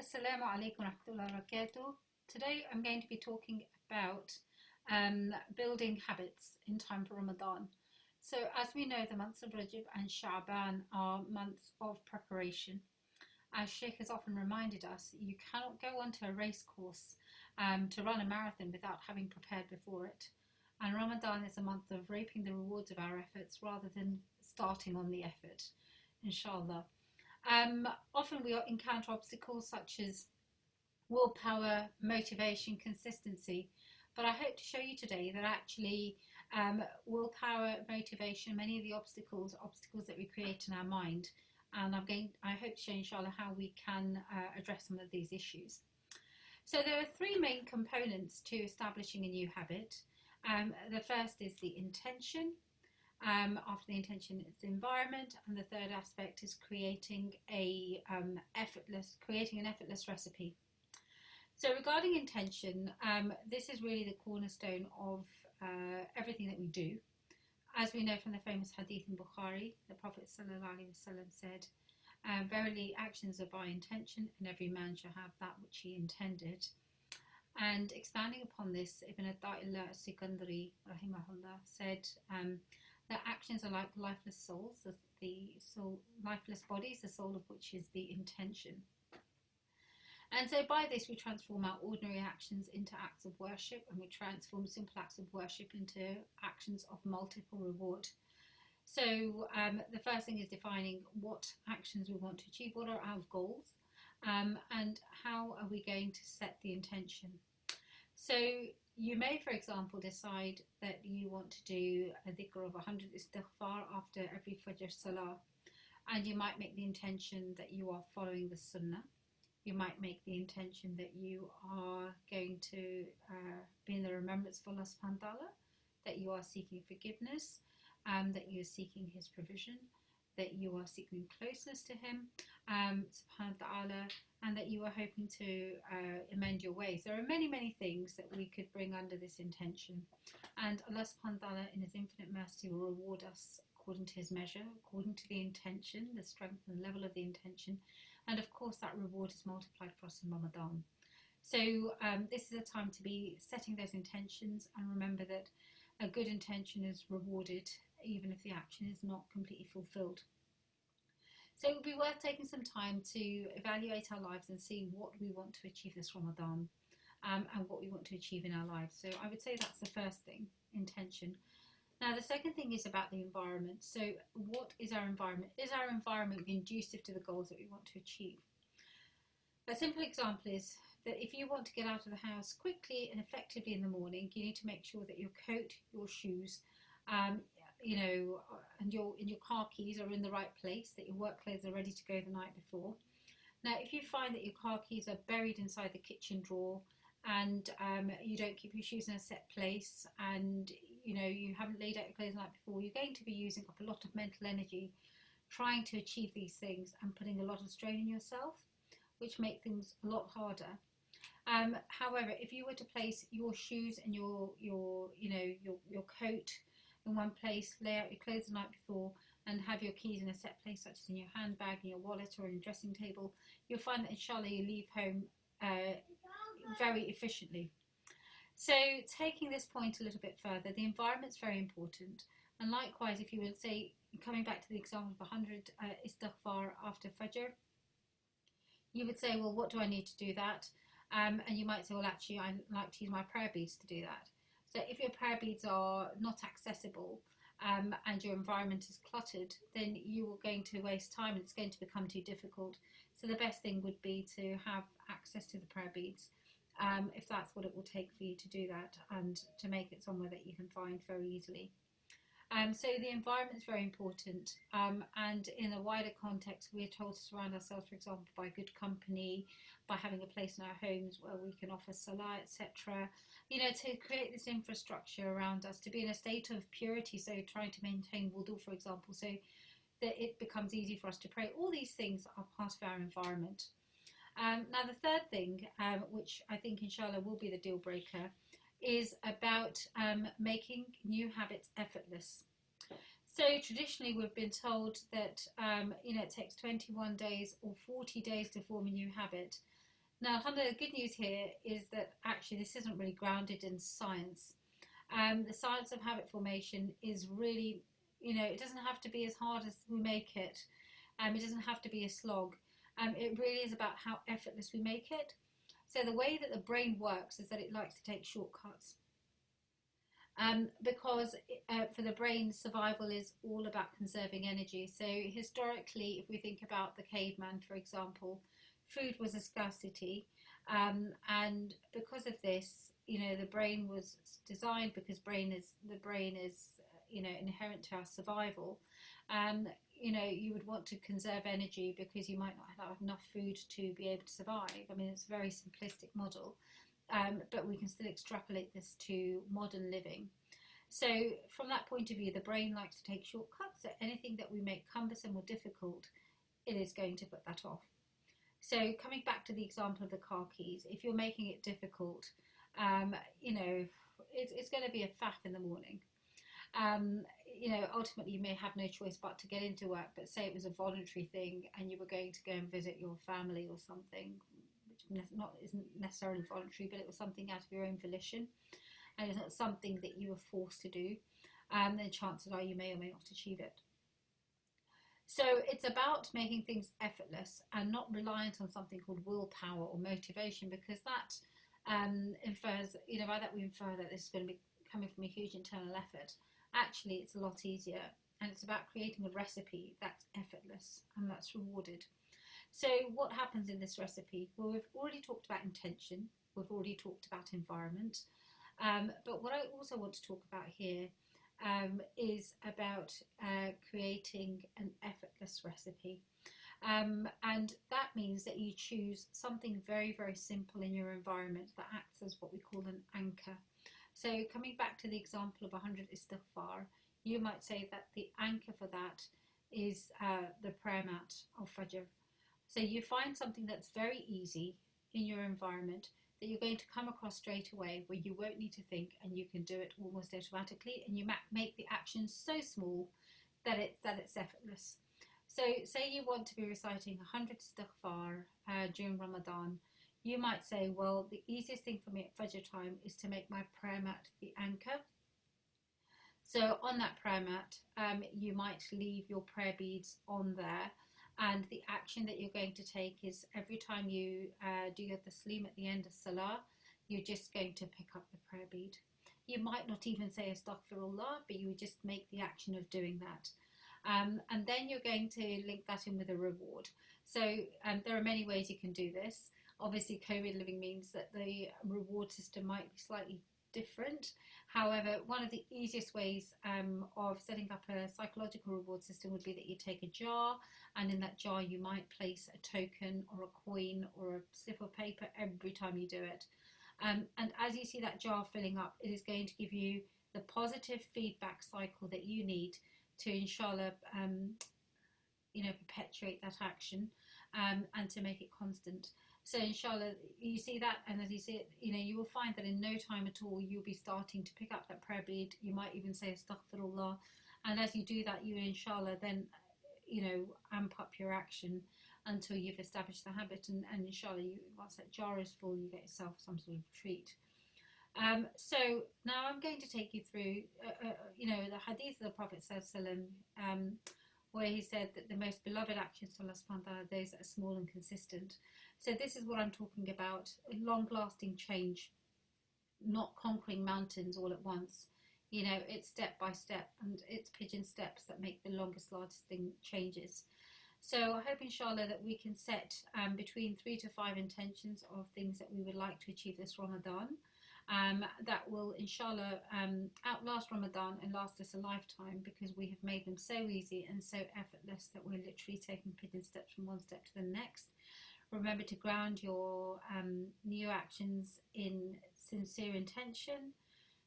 Assalamu alaikum warahmatullahi wabarakatuh. Today I'm going to be talking about building habits in time for Ramadan. So as we know, the months of Rajab and Sha'ban are months of preparation. As Sheikh has often reminded us, you cannot go onto a race course to run a marathon without having prepared before it. And Ramadan is a month of reaping the rewards of our efforts rather than starting on the effort, inshallah. Often we encounter obstacles such as willpower, motivation, consistency. But I hope to show you today that actually willpower, motivation, many of the obstacles are obstacles that we create in our mind. And I hope to show you, inshallah, how we can address some of these issues. So there are three main components to establishing a new habit. The first is the intention. After the intention is the environment, and the third aspect is creating an effortless recipe. So regarding intention, this is really the cornerstone of everything that we do. As we know from the famous hadith in Bukhari, the Prophet ﷺ said, verily actions are by intention, and every man shall have that which he intended. And expanding upon this, Ibn Atta'illah Sikandari rahimahullah said that actions are like lifeless souls, lifeless bodies, the soul of which is the intention. And so by this we transform our ordinary actions into acts of worship, and we transform simple acts of worship into actions of multiple reward. So the first thing is defining what actions we want to achieve, what are our goals, and how are we going to set the intention. So you may, for example, decide that you want to do a dhikr of 100 istighfar after every Fajr Salah, and you might make the intention that you are following the Sunnah. You might make the intention that you are going to be in the remembrance of Allah subhanahu wa ta'ala, that you are seeking forgiveness, that you are seeking His provision, that you are seeking closeness to Him, subhanahu wa ta'ala, and that you are hoping to amend your ways. There are many, many things that we could bring under this intention. And Allah subhanahu wa ta'ala, in His infinite mercy, will reward us according to His measure, according to the intention, the strength and level of the intention. And of course, that reward is multiplied for us in Ramadan. So this is a time to be setting those intentions, and remember that a good intention is rewarded even if the action is not completely fulfilled. So it would be worth taking some time to evaluate our lives and see what we want to achieve this Ramadan, and what we want to achieve in our lives. So I would say that's the first thing, intention. Now the second thing is about the environment. So what is our environment? Is our environment conducive to the goals that we want to achieve? A simple example is that if you want to get out of the house quickly and effectively in the morning, you need to make sure that your coat, your shoes, and your car keys are in the right place, that your work clothes are ready to go the night before. Now, if you find that your car keys are buried inside the kitchen drawer, and you don't keep your shoes in a set place, and you haven't laid out your clothes the night before, you're going to be using up a lot of mental energy trying to achieve these things and putting a lot of strain on yourself, which make things a lot harder. However, if you were to place your shoes and your coat in one place, lay out your clothes the night before, and have your keys in a set place, such as in your handbag, in your wallet, or in your dressing table, you'll find that inshallah you leave home very efficiently. So taking this point a little bit further, the environment's very important. And likewise, if you would say, coming back to the example of 100 istighfar after Fajr, you would say, well, what do I need to do that? And you might say, well, actually, I like to use my prayer beads to do that. So if your prayer beads are not accessible, and your environment is cluttered, then you are going to waste time and it's going to become too difficult. So the best thing would be to have access to the prayer beads, if that's what it will take for you to do that, and to make it somewhere that you can find very easily. So the environment is very important, and in a wider context, we're told to surround ourselves, for example, by good company, by having a place in our homes where we can offer salah, etc. To create this infrastructure around us, to be in a state of purity, so trying to maintain wudu, for example, so that it becomes easy for us to pray. All these things are part of our environment. Now the third thing, which I think inshallah will be the deal breaker, is about making new habits effortless. So traditionally we've been told that it takes 21 days or 40 days to form a new habit. Now, alhamdulillah, the good news here is that actually this isn't really grounded in science. The science of habit formation is really, it doesn't have to be as hard as we make it. It doesn't have to be a slog. It really is about how effortless we make it. So the way that the brain works is that it likes to take shortcuts. Because for the brain, survival is all about conserving energy. So historically, if we think about the caveman, for example, food was a scarcity, and because of this, the brain was designed, because the brain is inherent to our survival. You would want to conserve energy because you might not have enough food to be able to survive. I mean, it's a very simplistic model. But we can still extrapolate this to modern living. So from that point of view, the brain likes to take shortcuts. So anything that we make cumbersome or difficult, it is going to put that off. So coming back to the example of the car keys, if you're making it difficult, it's going to be a faff in the morning. Ultimately you may have no choice but to get into work, but say it was a voluntary thing and you were going to go and visit your family or something, isn't necessarily voluntary, but it was something out of your own volition, and it's not something that you were forced to do, then chances are you may or may not achieve it. So it's about making things effortless and not reliant on something called willpower or motivation, because that infers, by that we infer that this is going to be coming from a huge internal effort. Actually, it's a lot easier, and it's about creating a recipe that's effortless and that's rewarded. So what happens in this recipe? Well, we've already talked about intention, we've already talked about environment, but what I also want to talk about here is about creating an effortless recipe. And that means that you choose something very, very simple in your environment that acts as what we call an anchor. So coming back to the example of 100 istighfar, you might say that the anchor for that is the prayer mat of Fajr. So you find something that's very easy in your environment that you're going to come across straight away, where you won't need to think and you can do it almost automatically, and you make the action so small that it's effortless. So say you want to be reciting 100 istighfar during Ramadan, you might say, well, the easiest thing for me at Fajr time is to make my prayer mat the anchor. So on that prayer mat, you might leave your prayer beads on there, and the action that you're going to take is every time you do your taslim at the end of Salah, you're just going to pick up the prayer bead. You might not even say astaghfirullah, but you would just make the action of doing that. And then you're going to link that in with a reward. So there are many ways you can do this. Obviously, COVID living means that the reward system might be slightly different. However, one of the easiest ways of setting up a psychological reward system would be that you take a jar, and in that jar you might place a token or a coin or a slip of paper every time you do it. And as you see that jar filling up, it is going to give you the positive feedback cycle that you need to, inshallah, perpetuate that action and to make it constant. So inshallah, you see that, and as you see it, you will find that in no time at all you'll be starting to pick up that prayer bead. You might even say astaghfirullah, and as you do that, you inshallah then amp up your action until you've established the habit, and inshallah once that jar is full, you get yourself some sort of treat. So now I'm going to take you through the hadith of the Prophet ﷺ, where he said that the most beloved actions to Allah subhanahu wa ta'ala are those that are small and consistent. So this is what I'm talking about: long-lasting change, not conquering mountains all at once. It's step by step, and it's pigeon steps that make the longest lasting changes. So I hope inshallah that we can set between 3 to 5 intentions of things that we would like to achieve this Ramadan. That will inshallah outlast Ramadan and last us a lifetime, because we have made them so easy and so effortless that we're literally taking pigeon steps from one step to the next. Remember to ground your new actions in sincere intention,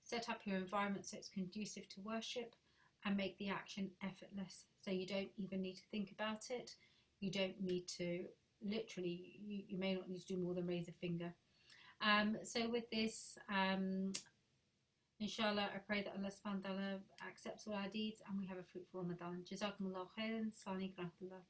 set up your environment so it's conducive to worship, and make the action effortless, so you don't even need to think about it. You don't need to, literally, you may not need to do more than raise a finger. So with this, inshallah, I pray that Allah subhanahu wa ta'ala accepts all our deeds and we have a fruitful Ramadan. Jazakumullah khairan. Assalamu alaikum wa rahmatullah.